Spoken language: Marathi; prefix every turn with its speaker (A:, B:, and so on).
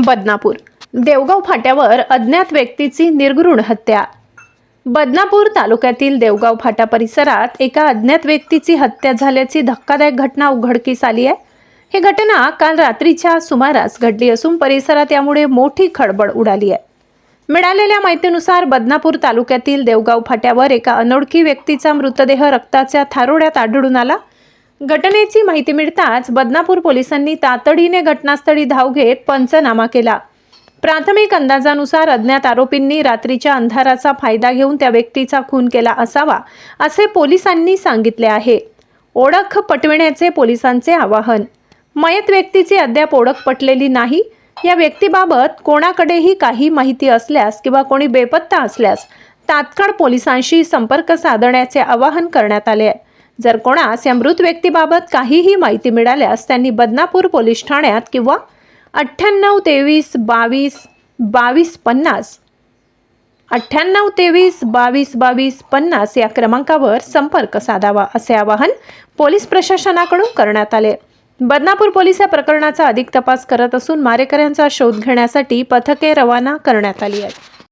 A: बदनापूर देवगाव फाट्यावर अज्ञात व्यक्तीची निर्घृण हत्या। बदनापूर तालुक्यातील देवगाव फाटा परिसरात एका अज्ञात व्यक्तीची हत्या झाल्याची धक्कादायक घटना उघडकीस आली आहे। ही घटना काल रात्रीच्या सुमारास घडली असून परिसरात यामुळे मोठी खळबळ उडाली आहे। मिळालेल्या माहितीनुसार बदनापूर तालुक्यातील देवगाव फाट्यावर एका अनोळखी व्यक्तीचा मृतदेह रक्ताच्या थारोड्यात आढळून आला। घटनेची माहिती मिळताच बदनापूर पोलिसांनी तातडीने घटनास्थळी धाव घेत पंचनामा केला। प्राथमिक अंदाजानुसार अज्ञात आरोपींनी रात्रीच्या अंधाराचा फायदा घेऊन त्या व्यक्तीचा खून केला असावा असे पोलिसांनी सांगितले आहे। ओळख पटविण्याचे पोलिसांचे आवाहन। मयत व्यक्तीची अद्याप ओळख पटलेली नाही। या व्यक्तीबाबत कोणाकडेही काही माहिती असल्यास किंवा कोणी बेपत्ता असल्यास तात्काळ पोलिसांशी संपर्क साधण्याचे आवाहन करण्यात आले आहे। जर कोणास या मृत व्यक्तीबाबत काहीही माहिती मिळाल्यास त्यांनी बदनापूर पोलीस ठाण्यात किंवा 9823 22 22 50 9823 22 22 50 या क्रमांकावर संपर्क साधावा असे आवाहन पोलीस प्रशासनाकडून करण्यात आले। बदनापूर पोलीस या प्रकरणाचा अधिक तपास करत असून मारेकऱ्यांचा शोध घेण्यासाठी पथके रवाना करण्यात आली आहेत।